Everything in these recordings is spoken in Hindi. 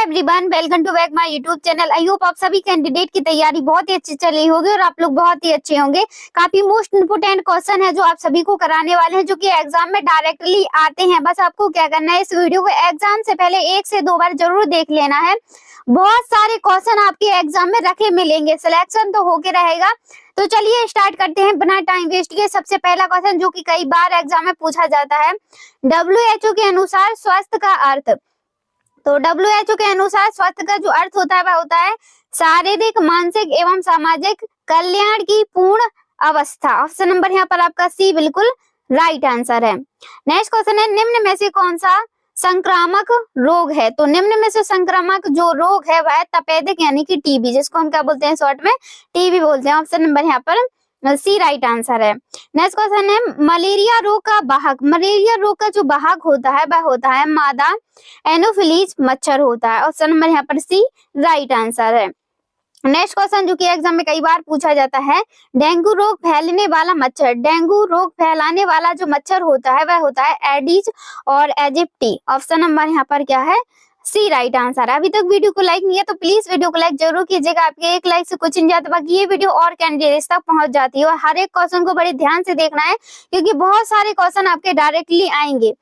Everyone, welcome to back my YouTube channel. I hope आप सभी कैंडिडेट की तैयारी बहुत ही अच्छी चल रही होगी और आप लोग बहुत ही अच्छे होंगे। काफी मोस्ट इंपोर्टेंट क्वेश्चन है जो आप सभी को कराने वाले हैं, जो कि एग्जाम में डायरेक्टली आते हैं। बस आपको क्या करना है, इस वीडियो को एग्जाम से पहले 1 से 2 बार जरूर देख लेना है। बहुत सारे क्वेश्चन आपके एग्जाम में रखे मिलेंगे, सिलेक्शन तो होके रहेगा। तो चलिए स्टार्ट करते हैं बिना टाइम वेस्ट किए। सबसे पहला क्वेश्चन जो कि कई बार एग्जाम में पूछा जाता है, WHO के अनुसार स्वास्थ्य का अर्थ। तो WHO के अनुसार स्वास्थ्य का जो अर्थ होता है वह होता है शारीरिक, मानसिक एवं सामाजिक कल्याण की पूर्ण अवस्था। ऑप्शन नंबर यहाँ पर आपका सी बिल्कुल राइट आंसर है। नेक्स्ट क्वेश्चन है, निम्न में से कौन सा संक्रामक रोग है? तो निम्न में से संक्रामक जो रोग है वह तपेदिक यानी कि टीबी, जिसको हम क्या बोलते हैं शॉर्ट में टीबी बोलते हैं। ऑप्शन नंबर यहाँ पर सी राइट आंसर है। नेक्स्ट क्वेश्चन है, मलेरिया रोग का वाहक। मलेरिया रोग का जो वाहक होता है वह होता है मादा एनोफिलीज मच्छर होता है। ऑप्शन नंबर यहाँ पर सी राइट आंसर है। नेक्स्ट क्वेश्चन जो कि एग्जाम में कई बार पूछा जाता है, डेंगू रोग फैलने वाला मच्छर। डेंगू रोग फैलाने वाला जो मच्छर होता है वह होता है एडिज और एजिप्टी। ऑप्शन नंबर यहाँ पर क्या है, सी राइट आंसर। अभी तक वीडियो को लाइक नहीं है तो प्लीज वीडियो को लाइक जरूर कीजिएगा। आपके एक लाइक से कुछ नहीं जाता, बाकी ये वीडियो और कैंडिडेट्स तक पहुंच जाती है। और हर एक क्वेश्चन को बड़े ध्यान से देखना है, क्योंकि बहुत सारे क्वेश्चन आपके डायरेक्टली आएंगे।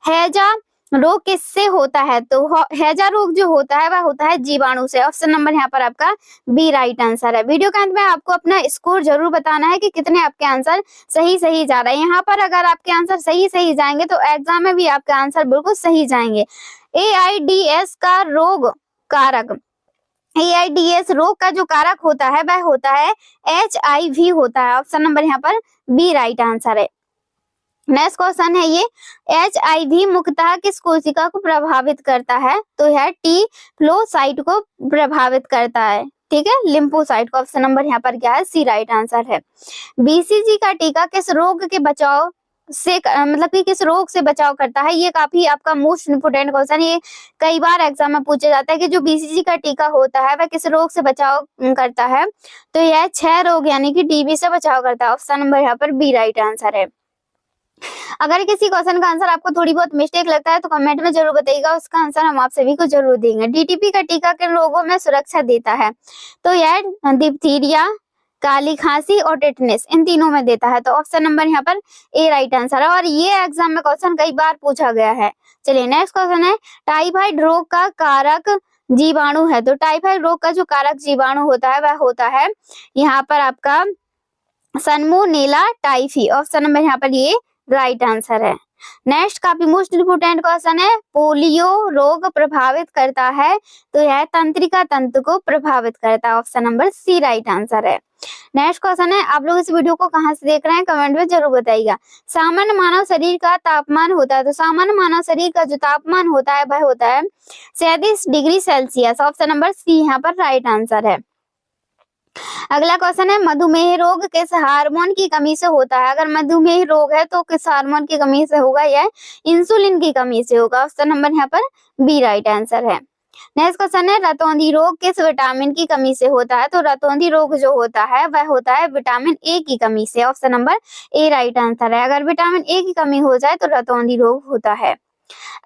हैजा रोग किससे होता है? तो हैजा रोग जो होता है वह होता है जीवाणु से। ऑप्शन नंबर यहाँ पर आपका बी राइट आंसर है। वीडियो के अंत में आपको अपना स्कोर जरूर बताना है कि कितने आपके आंसर सही जा रहे हैं। यहाँ पर अगर आपके आंसर सही जाएंगे तो एग्जाम में भी आपके आंसर बिल्कुल सही जाएंगे। AIDS का रोग कारक, AIDS रोग का जो कारक होता है वह होता है HIV होता है। ऑप्शन नंबर यहाँ पर बी राइट आंसर है। नेक्स्ट क्वेश्चन है ये, HIV मुख्यतः किस कोशिका को प्रभावित करता है? तो यह T फ्लोसाइट को प्रभावित करता है, ठीक है, लिम्फोसाइट को। ऑप्शन नंबर यहाँ पर क्या है, सी राइट आंसर है। BCG का टीका किस रोग के बचाव से मतलब कि किस रोग से बचाव करता है? ये काफी आपका मोस्ट इंपोर्टेंट क्वेश्चन, ये कई बार एग्जाम में पूछा जाता है कि जो BCG का टीका होता है वह किस रोग से बचाव करता है? तो यह 6 रोग यानी कि TB से बचाव करता है। ऑप्शन नंबर यहाँ पर बी राइट आंसर है। अगर किसी क्वेश्चन का आंसर आपको थोड़ी बहुत मिस्टेक लगता है तो कमेंट में जरूर बताइएगा, उसका आंसर हम आप सभी को जरूर देंगे। DTP का टीका किन रोगों में सुरक्षा देता है? तो यह डिप्थीरिया, काली खांसी और टेटनस, इन तीनों में देता है। तो ऑप्शन नंबर यहाँ पर ए राइट आंसर है। और ये एग्जाम में क्वेश्चन कई बार पूछा गया है। चलिए नेक्स्ट क्वेश्चन है, टाइफाइड रोग का कारक जीवाणु है। तो टाइफाइड रोग का जो कारक जीवाणु होता है वह होता है यहाँ पर आपका सल्मोनेला टाइफी। ऑप्शन नंबर यहाँ पर ये राइट आंसर है। नेक्स्ट काफी मोस्ट इंपोर्टेंट क्वेश्चन है, पोलियो रोग प्रभावित करता है? तो यह तंत्रिका तंत्र को प्रभावित करता है। Option number C right answer है। नेक्स्ट क्वेश्चन है, आप लोग इस वीडियो को कहां से देख रहे हैं कमेंट में जरूर बताइएगा। सामान्य मानव शरीर का तापमान होता है। तो सामान्य मानव शरीर का जो तापमान होता है वह होता है 37 degree Celsius. Option number C यहाँ पर राइट आंसर है। अगला क्वेश्चन है, मधुमेह रोग किस हार्मोन की कमी से होता है? अगर मधुमेह रोग है तो किस हार्मोन की कमी से होगा? यह इंसुलिन की कमी से होगा। ऑप्शन नंबर यहाँ पर बी राइट आंसर है। नेक्स्ट क्वेश्चन है, रतौंधी रोग किस विटामिन की कमी से होता है? तो रतौंधी रोग जो होता है वह होता है विटामिन ए की कमी से। Option number A right answer है। अगर विटामिन ए की कमी हो जाए तो रतौंधी रोग होता है।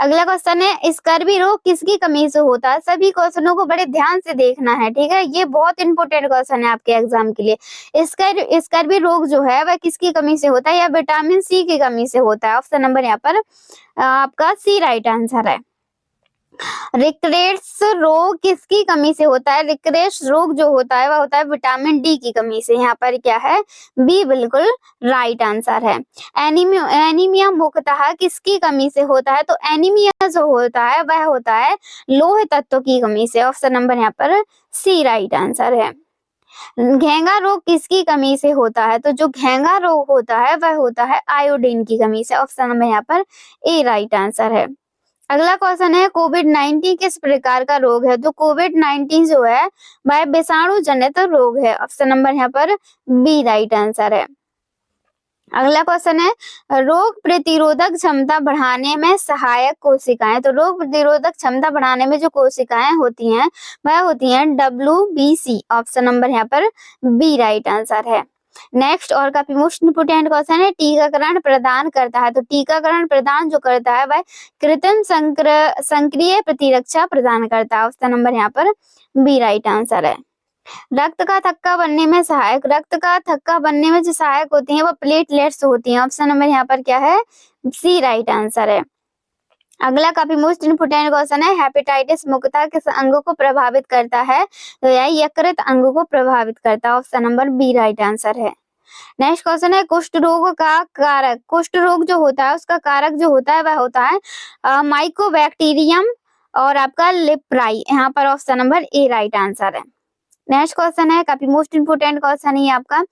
अगला क्वेश्चन है, स्कर्वी रोग किसकी कमी से होता है? सभी क्वेश्चनों को बड़े ध्यान से देखना है, ठीक है, ये बहुत इंपोर्टेंट क्वेश्चन है आपके एग्जाम के लिए। स्कर्वी रोग जो है वह किसकी कमी से होता है? या विटामिन सी की कमी से होता है। ऑप्शन नंबर यहाँ पर आपका सी राइट आंसर है। रिकरेट्स रोग किसकी कमी से होता है? रिकरेट्स रोग जो होता है वह होता है विटामिन डी की कमी से। यहाँ पर क्या है, बी बिल्कुल राइट आंसर है। एनीमिया मुख्यतः किसकी कमी से होता है? तो एनीमिया जो होता है वह होता है लोह तत्व की कमी से। ऑप्शन नंबर यहाँ पर सी राइट आंसर है। घेंगा रोग किसकी कमी से होता है? तो जो घेंगा रोग होता है वह होता है आयोडीन की कमी से। ऑप्शन नंबर यहाँ पर ए राइट आंसर है। अगला क्वेश्चन है, कोविड-19 किस प्रकार का रोग है? तो कोविड-19 जो है वह विषाणु जनित रोग है। ऑप्शन नंबर यहाँ पर बी राइट आंसर है। अगला क्वेश्चन है, रोग प्रतिरोधक क्षमता बढ़ाने में सहायक कोशिकाएं। तो रोग प्रतिरोधक क्षमता बढ़ाने में जो कोशिकाएं होती हैं वह होती हैं WBC। ऑप्शन नंबर यहाँ पर बी राइट आंसर है। नेक्स्ट और काफी मोस्ट इम्पोर्टेंट क्वेश्चन है, टीकाकरण प्रदान करता है। तो टीकाकरण प्रदान जो करता है वह कृत्रिम संक्रिय प्रतिरक्षा प्रदान करता है। ऑप्शन नंबर यहाँ पर बी राइट आंसर है। रक्त का थक्का बनने में सहायक, रक्त का थक्का बनने में जो सहायक होती है वो प्लेटलेट्स होती हैं। ऑप्शन नंबर यहाँ पर क्या है, सी राइट आंसर है। अगला काफी मोस्ट इम्पोर्टेंट क्वेश्चन है, हेपेटाइटिस मुख्यतः किस अंग को प्रभावित करता है? तो यह यकृत अंग को प्रभावित करता है। Option number B right answer है। नेक्स्ट क्वेश्चन है, कुष्ठ रोग का कारक, कुष्ठ रोग जो होता है उसका कारक जो होता है वह होता है माइकोबैक्टीरियम और आपका लिप्राई। यहाँ पर option number A right answer है। नेक्स्ट क्वेश्चन है, काफी मोस्ट इम्पोर्टेंट क्वेश्चन है आपका,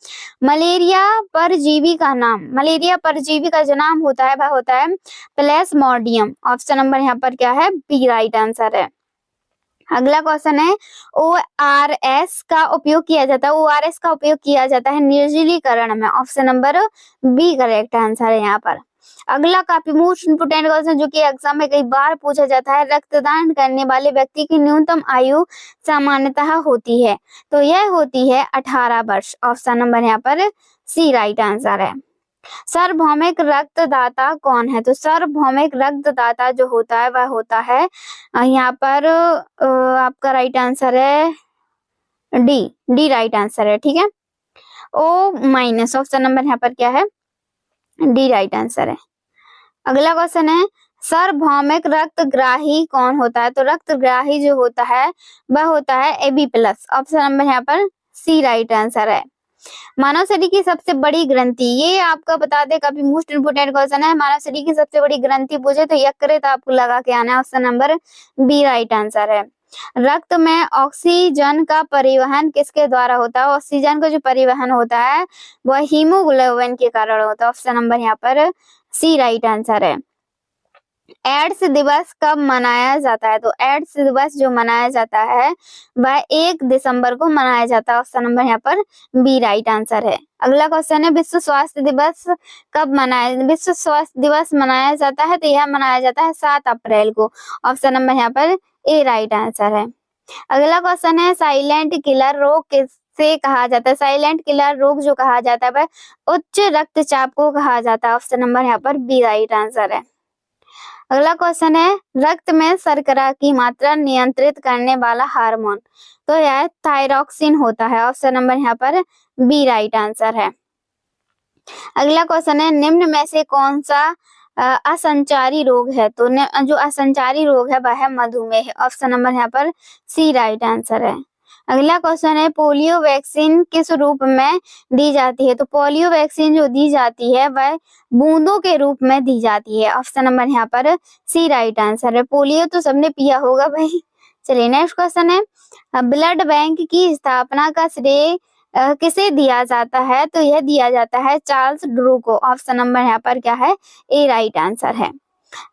मलेरिया परजीवी का नाम, मलेरिया परजीवी का जो नाम होता है वह होता है प्लाज्मोडियम। ऑप्शन नंबर यहाँ पर क्या है, बी राइट आंसर है। अगला क्वेश्चन है, ORS का उपयोग किया जाता है, ORS का उपयोग किया जाता है निर्जलीकरण में। Option number B correct answer है यहाँ पर। अगला काफी मोस्ट इम्पोर्टेंट क्वेश्चन जो कि एग्जाम में कई बार पूछा जाता है, रक्तदान करने वाले व्यक्ति की न्यूनतम आयु सामान्यतः होती है? तो यह होती है 18 वर्ष। ऑप्शन नंबर यहाँ पर सी राइट आंसर है। सार्वभौमिक रक्तदाता कौन है? तो सार्वभौमिक रक्तदाता जो होता है वह होता है यहाँ पर आपका राइट आंसर है डी राइट आंसर है। ठीक है, O-, ऑप्शन नंबर यहाँ पर क्या है, डी राइट आंसर है। अगला क्वेश्चन है, सार्वभौमिक रक्तग्राही कौन होता है? तो रक्तग्राही जो होता है वह होता है AB+। ऑप्शन नंबर यहाँ पर सी राइट आंसर है। मानव शरीर की सबसे बड़ी ग्रंथि, ये आपका बता दे, काफी मोस्ट इम्पोर्टेंट क्वेश्चन है। मानव शरीर की सबसे बड़ी ग्रंथि पूछे तो यकृत आपको लगा के आना है। Option number B right answer है। रक्त में ऑक्सीजन का परिवहन किसके द्वारा होता है? ऑक्सीजन का जो परिवहन होता है वह हीमोग्लोबिन के कारण होता है। ऑप्शन नंबर यहाँ पर सी राइट आंसर है। एड्स दिवस कब मनाया जाता है? तो एड्स दिवस जो मनाया जाता है वह 1 दिसंबर को मनाया जाता है। ऑप्शन नंबर यहाँ पर बी राइट आंसर है। अगला क्वेश्चन है, विश्व स्वास्थ्य दिवस कब मनाया, विश्व स्वास्थ्य दिवस मनाया जाता है? तो यह मनाया जाता है 7 अप्रैल को। ऑप्शन नंबर यहाँ पर ए राइट आंसर है। अगला क्वेश्चन है, साइलेंट किलर रोग किससे कहा जाता है? साइलेंट किलर रोग जो कहा जाता है वह उच्च रक्तचाप को कहा जाता है। ऑप्शन नंबर यहाँ पर बी राइट आंसर है। अगला क्वेश्चन है, रक्त में शर्करा की मात्रा नियंत्रित करने वाला हार्मोन, तो यह थायरॉक्सिन होता है। ऑप्शन नंबर यहाँ पर बी राइट आंसर है। अगला क्वेश्चन है, निम्न में से कौन सा असंचारी रोग है? तो जो असंचारी रोग है वह है मधुमेह। ऑप्शन नंबर यहाँ पर सी राइट आंसर है। अगला क्वेश्चन है, पोलियो वैक्सीन किस रूप में दी जाती है? तो पोलियो वैक्सीन जो दी जाती है वह बूंदों के रूप में दी जाती है। ऑप्शन नंबर यहाँ पर सी राइट आंसर है। पोलियो तो सबने पिया होगा भाई। चलिए नेक्स्ट क्वेश्चन है, ब्लड बैंक की स्थापना का श्रेय किसे दिया जाता है? तो यह दिया जाता है चार्ल्स ड्रू को। ऑप्शन नंबर यहाँ पर क्या है, ए राइट आंसर है।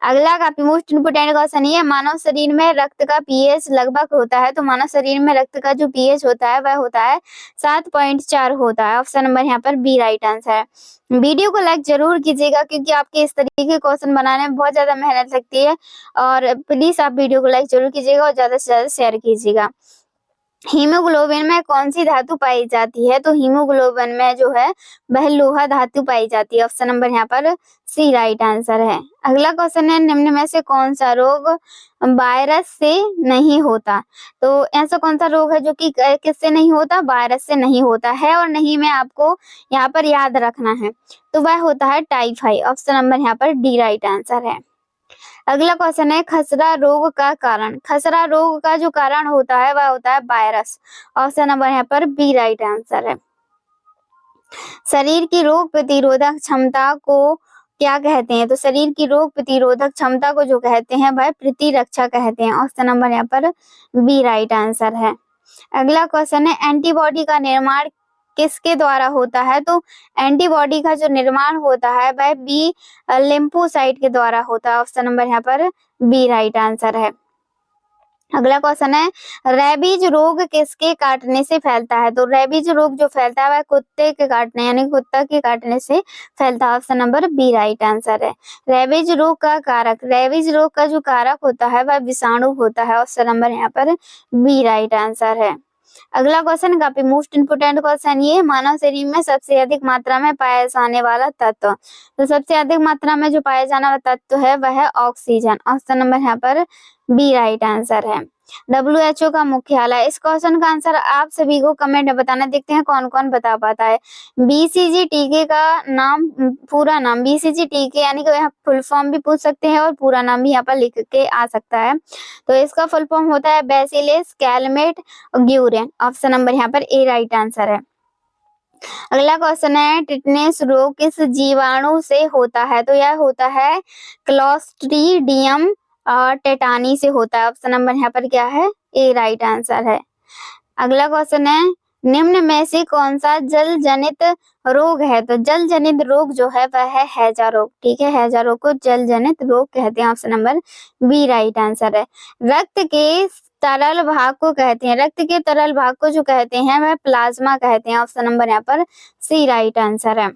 अगला काफी मोस्ट इम्पोर्टेंट क्वेश्चन है, मानव शरीर में रक्त का पीएच लगभग होता है? तो मानव शरीर में रक्त का जो पीएच होता है वह होता है 7.4 होता है। ऑप्शन नंबर यहाँ पर बी राइट आंसर है। वीडियो को लाइक जरूर कीजिएगा क्योंकि आपके इस तरीके के क्वेश्चन बनाने में बहुत ज्यादा मेहनत लगती है, और प्लीज आप वीडियो को लाइक जरूर कीजिएगा और ज्यादा से ज्यादा शेयर कीजिएगा। हीमोग्लोबिन में कौन सी धातु पाई जाती है? तो हीमोग्लोबिन में जो है वह लोहा धातु पाई जाती है। ऑप्शन नंबर यहाँ पर सी राइट आंसर है। अगला क्वेश्चन है, निम्न में से कौन सा रोग वायरस से नहीं होता? तो ऐसा कौन सा रोग है जो कि किससे नहीं होता? वायरस से नहीं होता है, और नहीं में आपको यहाँ पर याद रखना है, तो वह होता है टाइफाइड। ऑप्शन नंबर यहाँ पर डी राइट आंसर है। अगला क्वेश्चन है, खसरा रोग का कारण, खसरा रोग का जो कारण होता है वह होता है वायरस। ऑप्शन नंबर यहाँ पर बी राइट आंसर है। शरीर की रोग प्रतिरोधक क्षमता को क्या कहते हैं? तो शरीर की रोग प्रतिरोधक क्षमता को जो कहते हैं वह प्रतिरक्षा कहते हैं। ऑप्शन नंबर यहाँ पर बी राइट आंसर है। अगला क्वेश्चन है, एंटीबॉडी का निर्माण किसके द्वारा होता है? तो एंटीबॉडी का जो निर्माण होता है वह बी लिम्फोसाइट के द्वारा होता है। ऑप्शन नंबर यहाँ पर बी राइट आंसर है। अगला क्वेश्चन है, रेबीज रोग किसके काटने से फैलता है? तो रेबीज रोग जो फैलता है वह कुत्ते के काटने यानी कुत्ता के काटने से फैलता है। Option number B right answer है। रेबीज रोग का कारक, रेबीज रोग का जो कारक होता है वह विषाणु होता है। ऑप्शन नंबर यहाँ पर बी राइट आंसर है। अगला क्वेश्चन काफी मोस्ट इम्पोर्टेंट क्वेश्चन ये, मानव शरीर में सबसे अधिक मात्रा में पाया जाने वाला तत्व। तो सबसे अधिक मात्रा में जो पाया जाने वाला तत्व है वह है ऑक्सीजन। ऑप्शन नंबर यहाँ पर बी राइट आंसर है। WHO का मुख्यालय, इस क्वेश्चन का आंसर आप सभी को कमेंट में बताना, देखते हैं कौन कौन बता पाता है। BCG टीके का नाम, पूरा नाम BCG टीके यानी कि यहाँ फुल फॉर्म भी पूछ सकते हैं और पूरा नाम भी यहाँ पर लिख के आ सकता है। तो इसका फुल फॉर्म होता है बैसिलस कैलमेट ग्यूरेन। ऑप्शन नंबर यहाँ पर ए राइट आंसर है। अगला क्वेश्चन है, टिटनेस रोग किस जीवाणु से होता है? तो यह होता है क्लोस्ट्रीडियम टेटानी से होता है। ऑप्शन नंबर यहाँ पर क्या है? ए राइट आंसर है। अगला क्वेश्चन है, निम्न में से कौन सा जल जनित रोग है? तो जल जनित रोग जो है वह है हैजा रोग। ठीक है, हैजा रोग को जल जनित रोग कहते हैं। Option number B right answer है। रक्त के तरल भाग को कहते हैं, रक्त के तरल भाग को जो कहते हैं वह प्लाज्मा कहते हैं। ऑप्शन नंबर यहाँ पर सी राइट आंसर है।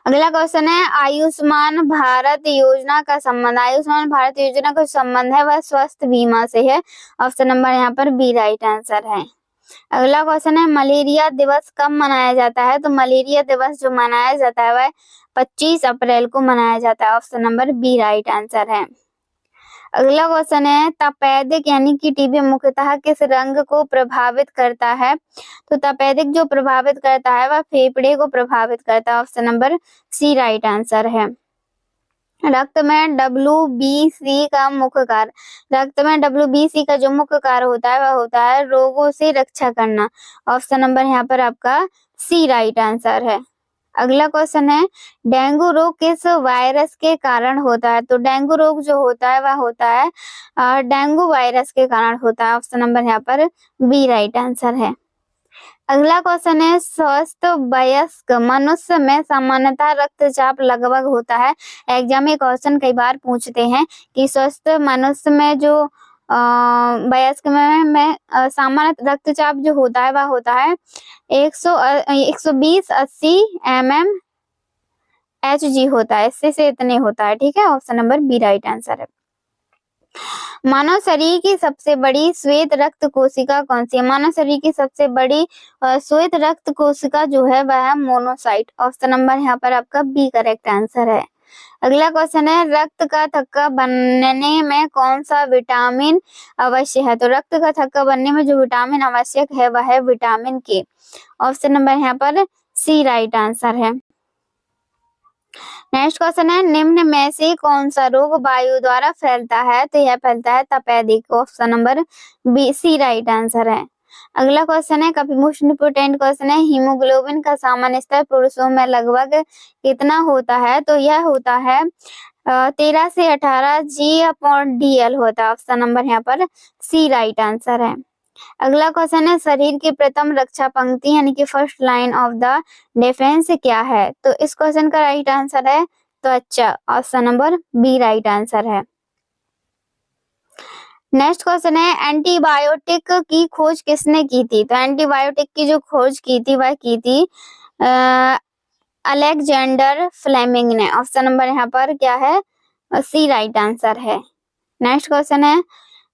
अगला क्वेश्चन है, आयुष्मान भारत योजना का संबंध, आयुष्मान भारत योजना का संबंध है वह स्वास्थ्य बीमा से है। ऑप्शन नंबर यहाँ पर बी राइट आंसर है। अगला क्वेश्चन है, मलेरिया दिवस कब मनाया जाता है? तो मलेरिया दिवस जो मनाया जाता है वह 25 अप्रैल को मनाया जाता है। Option number B right answer है। अगला क्वेश्चन है, तपेदिक यानी कि टीबी मुख्यतः किस रंग को प्रभावित करता है? तो तपेदिक जो प्रभावित करता है वह फेफड़े को प्रभावित करता है। Option number C right answer है। रक्त में WBC का मुख्य कार्य, रक्त में WBC का जो मुख्य कार्य होता है वह होता है रोगों से रक्षा करना। ऑप्शन नंबर यहाँ पर आपका सी राइट आंसर है। अगला क्वेश्चन है, डेंगू रोग किस वायरस के कारण होता है? तो डेंगू रोग जो होता है वह होता है डेंगू वायरस के कारण होता है। ऑप्शन नंबर यहाँ पर बी राइट आंसर है। अगला क्वेश्चन है, स्वस्थ वयस्क मनुष्य में सामान्यतः रक्तचाप लगभग होता है। एग्जाम में क्वेश्चन कई बार पूछते हैं कि स्वस्थ मनुष्य में जो वयस्क में सामान्य रक्तचाप जो होता है वह होता है 120/80 mmHg होता है, इससे से इतने होता है। ठीक है, option number B right answer है। मानव शरीर की सबसे बड़ी श्वेत रक्त कोशिका कौन सी है? मानव शरीर की सबसे बड़ी श्वेत रक्त कोशिका जो है वह है मोनोसाइट। ऑप्शन नंबर यहाँ पर आपका बी करेक्ट आंसर है। अगला क्वेश्चन है, रक्त का थक्का बनने में कौन सा विटामिन अवश्य है? तो रक्त का थक्का बनने में जो विटामिन आवश्यक है वह है विटामिन के। ऑप्शन नंबर यहाँ पर सी राइट आंसर है। नेक्स्ट क्वेश्चन है, निम्न में से कौन सा रोग वायु द्वारा फैलता है? तो यह फैलता है तपेदिक। Option number B C right answer है। अगला क्वेश्चन है, काफी मोस्ट इम्पोर्टेंट क्वेश्चन है, हीमोग्लोबिन का सामान्य स्तर पुरुषों में लगभग कितना होता है? तो यह होता है 13 से 18 G/DL होता है। ऑप्शन नंबर यहाँ पर सी राइट आंसर है। अगला क्वेश्चन है, शरीर की प्रथम रक्षा पंक्ति यानी कि first line of the defence क्या है? तो इस क्वेश्चन का राइट आंसर है त्वचा। Option number B right answer है। नेक्स्ट क्वेश्चन है, एंटीबायोटिक की खोज किसने की थी? तो एंटीबायोटिक की जो खोज की थी वह की थी अलेक्जेंडर फ्लेमिंग ने। ऑप्शन नंबर यहाँ पर क्या है? सी राइट आंसर है। नेक्स्ट क्वेश्चन है,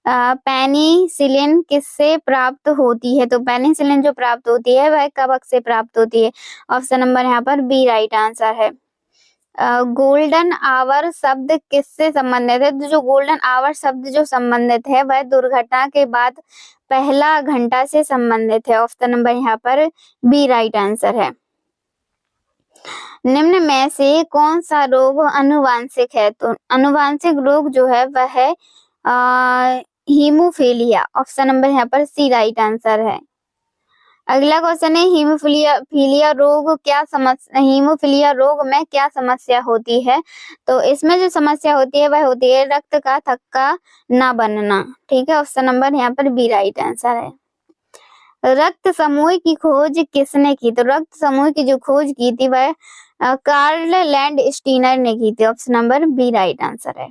पेनिसिलिन किससे प्राप्त होती है? तो पेनिसिलिन जो प्राप्त होती है वह कवक से प्राप्त होती है। ऑप्शन नंबर यहाँ पर बी राइट आंसर है। गोल्डन आवर शब्द किससे संबंधित है? तो जो गोल्डन आवर शब्द जो संबंधित है वह दुर्घटना के बाद पहला घंटा से संबंधित है। ऑप्शन नंबर यहाँ पर बी राइट आंसर है। निम्न में से कौन सा रोग अनुवांशिक है? तो अनुवांशिक रोग जो है वह है हीमोफीलिया। ऑप्शन नंबर यहाँ पर सी राइट आंसर है। अगला क्वेश्चन है, हीमोफीलिया रोग क्या समस्या, हीमोफीलिया रोग में क्या समस्या होती है? तो इसमें जो समस्या होती है वह होती है रक्त का थक्का न बनना। ठीक है, ऑप्शन नंबर यहाँ पर बी राइट आंसर है। रक्त समूह की खोज किसने की? तो रक्त समूह की जो खोज की थी वह कार्ल लैंडस्टीनर ने की थी। Option number B right answer है।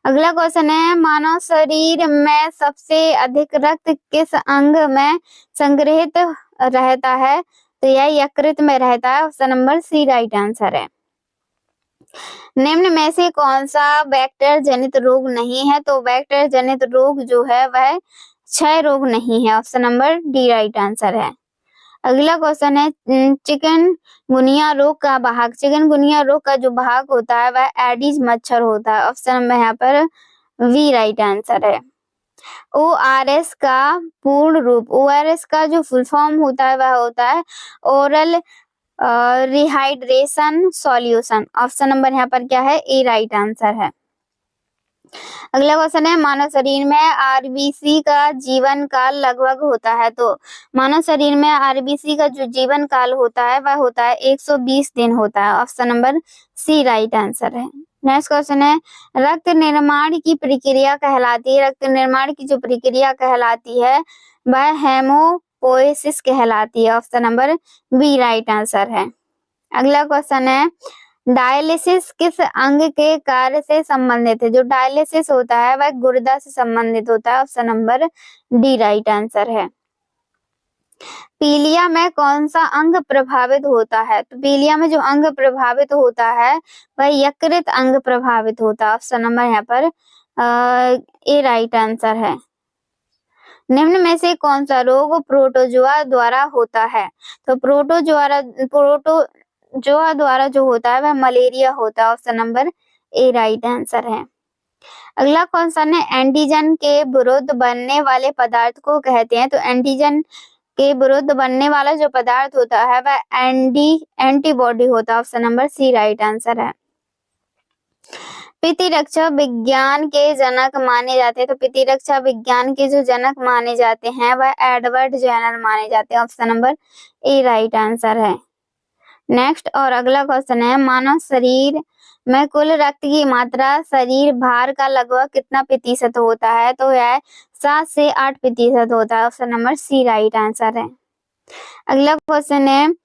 अगला क्वेश्चन है, मानव शरीर में सबसे अधिक रक्त किस अंग में संग्रहित रहता है? तो यह यकृत में रहता है। Option number C right answer है। निम्न में से कौन सा वेक्टर जनित रोग नहीं है? तो वेक्टर जनित रोग जो है वह क्षय रोग नहीं है। Option number D right answer है। अगला क्वेश्चन है चिकनगुनिया रोग का वाहक। चिकनगुनिया रोग का जो वाहक होता है वह एडिस मच्छर होता है। ऑप्शन नंबर यहाँ पर वी राइट आंसर है। ORS का पूर्ण रूप, ORS का जो फुल फॉर्म होता है वह होता है oral rehydration solution. Option number यहाँ पर क्या है? ए राइट आंसर है। अगला क्वेश्चन है मानव शरीर में आरबीसी का जीवन काल लगभग होता है। तो मानव शरीर में आरबीसी का जो जीवन काल होता है वह होता है 120 दिन होता है। Option number C right answer है। नेक्स्ट क्वेश्चन है रक्त निर्माण की प्रक्रिया कहलाती है। रक्त निर्माण की जो प्रक्रिया कहलाती है वह हेमोपोएसिस कहलाती है। Option number B right answer है। अगला क्वेश्चन है डायलिसिस किस अंग के कार्य से संबंधित है? जो डायलिसिस होता है वह गुर्दा से संबंधित होता है। Option number D right answer है। पीलिया में कौन सा अंग प्रभावित होता है? तो पीलिया में जो अंग प्रभावित होता है वह यकृत अंग प्रभावित होता है। ऑप्शन नंबर यहाँ पर ए राइट आंसर है। निम्न में से कौन सा रोग प्रोटोजोआ द्वारा होता है? तो प्रोटोजोआ द्वारा जो होता है वह मलेरिया होता है। Option number A right answer है। अगला क्वेश्चन है एंटीजन के विरुद्ध बनने वाले पदार्थ को कहते हैं। तो एंटीजन के विरुद्ध बनने वाला जो पदार्थ होता है वह एंटीबॉडी होता है। Option number C right answer है। प्रतिरक्षा विज्ञान के जनक माने जाते हैं। तो प्रतिरक्षा विज्ञान के जो जनक माने जाते हैं वह एडवर्ड जेनर माने जाते हैं। Option number A right answer है। नेक्स्ट और अगला क्वेश्चन है मानव शरीर में कुल रक्त की मात्रा शरीर भार का लगभग कितना प्रतिशत होता है? तो यह 7 से 8% होता है। Option number C right answer है। अगला क्वेश्चन है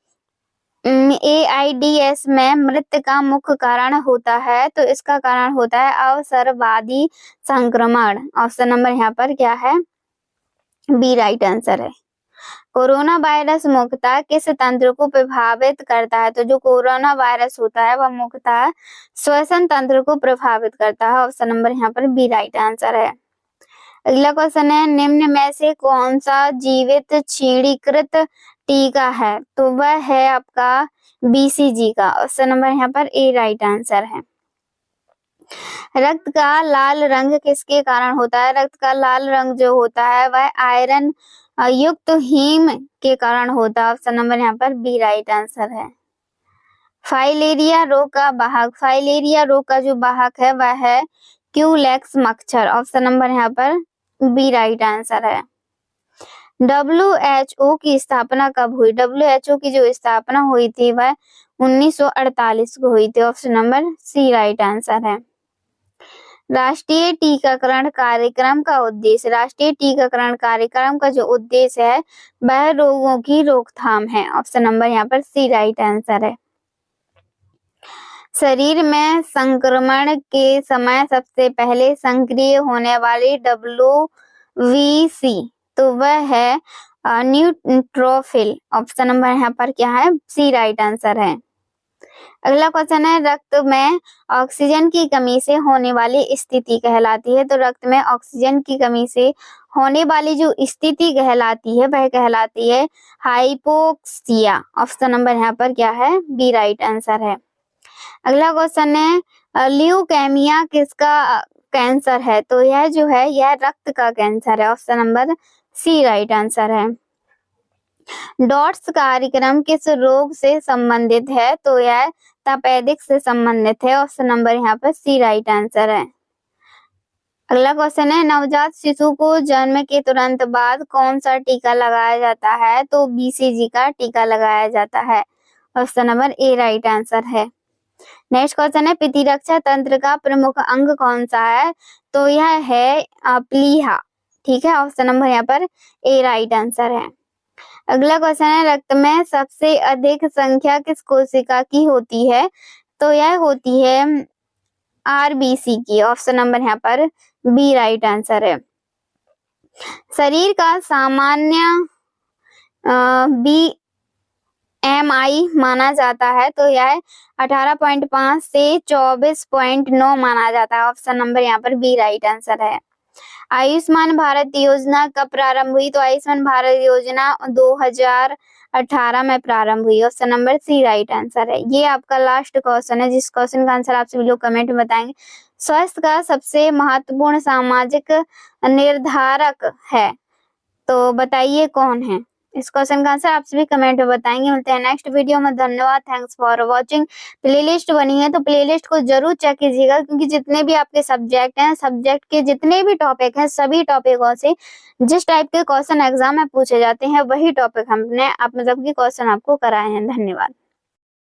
AIDS में मृत्यु का मुख्य कारण होता है। तो इसका कारण होता है अवसरवादी संक्रमण। ऑप्शन नंबर यहाँ पर क्या है? बी राइट आंसर है। कोरोना वायरस मुख्यतः किस तंत्र को प्रभावित करता है? तो जो कोरोना वायरस होता है वह मुख्यतः श्वसन तंत्र को प्रभावित करता है। ऑप्शन नंबर यहाँ पर बी राइट आंसर है। अगला क्वेश्चन है निम्न में से कौन सा जीवित क्षीणीकृत टीका है? तो वह है आपका BCG का। ऑप्शन नंबर यहाँ पर ए राइट आंसर है। रक्त का लाल रंग किसके कारण होता है? रक्त का लाल रंग जो होता है वह आयरन युक्त हीम के कारण होता है। ऑप्शन नंबर यहाँ पर बी राइट आंसर है। फाइलेरिया रोग का वाहक, फाइलेरिया रोग का जो वाहक है वह है क्यूलेक्स मच्छर। ऑप्शन नंबर यहाँ पर बी राइट आंसर है। WHO की स्थापना कब हुई? WHO की जो स्थापना हुई थी वह 1948 को हुई थी। Option number C right answer है। राष्ट्रीय टीकाकरण कार्यक्रम का उद्देश्य, राष्ट्रीय टीकाकरण कार्यक्रम का जो उद्देश्य है वह रोगों की रोकथाम है। ऑप्शन नंबर यहाँ पर सी राइट आंसर है। शरीर में संक्रमण के समय सबसे पहले सक्रिय होने वाली WBC तो वह है न्यूट्रोफिल। ऑप्शन नंबर यहाँ पर क्या है? सी राइट आंसर है। अगला क्वेश्चन है रक्त में ऑक्सीजन की कमी से होने वाली स्थिति कहलाती है। तो रक्त में ऑक्सीजन की कमी से होने वाली जो स्थिति कहलाती है वह कहलाती है हाइपोक्सिया। ऑप्शन नंबर यहाँ पर क्या है? बी राइट आंसर है। अगला क्वेश्चन है ल्यूकेमिया किसका कैंसर है? तो यह जो है यह रक्त का कैंसर है। Option number C right answer है। डॉट्स कार्यक्रम किस रोग से संबंधित है? तो यह तपेदिक से संबंधित है। ऑप्शन नंबर यहाँ पर सी राइट आंसर है। अगला क्वेश्चन है नवजात शिशु को जन्म के तुरंत बाद कौन सा टीका लगाया जाता है? तो BCG का टीका लगाया जाता है। Option number A right answer है। नेक्स्ट क्वेश्चन है प्रतिरक्षा तंत्र का प्रमुख अंग कौन सा है? तो यह है प्लीहा। ठीक है, ऑप्शन नंबर यहाँ पर ए राइट आंसर है। अगला क्वेश्चन है रक्त में सबसे अधिक संख्या किस कोशिका की होती है? तो यह होती है RBC की। ऑप्शन नंबर यहाँ पर बी राइट आंसर है। शरीर का सामान्य MI माना जाता है, तो यह 18.5 से 24.9 माना जाता है। ऑप्शन नंबर यहाँ पर बी राइट आंसर है। आयुष्मान भारत योजना कब प्रारंभ हुई? तो आयुष्मान भारत योजना 2018 में प्रारंभ हुई। Option number C right answer है। ये आपका लास्ट क्वेश्चन है, जिस क्वेश्चन का आंसर आप सभी लोग कमेंट में बताएंगे। स्वास्थ्य का सबसे महत्वपूर्ण सामाजिक निर्धारक है, तो बताइए कौन है? इस क्वेश्चन का आंसर आप सभी कमेंट में बताएंगे। मिलते हैं नेक्स्ट वीडियो में। धन्यवाद, थैंक्स फॉर वॉचिंग। प्लेलिस्ट बनी है तो प्लेलिस्ट को जरूर चेक कीजिएगा, क्योंकि जितने भी आपके सब्जेक्ट हैं, सब्जेक्ट के जितने भी टॉपिक हैं, सभी टॉपिकों से जिस टाइप के क्वेश्चन एग्जाम में पूछे जाते हैं, वही टॉपिक हमने आप मतलब की क्वेश्चन आपको कराए हैं। धन्यवाद।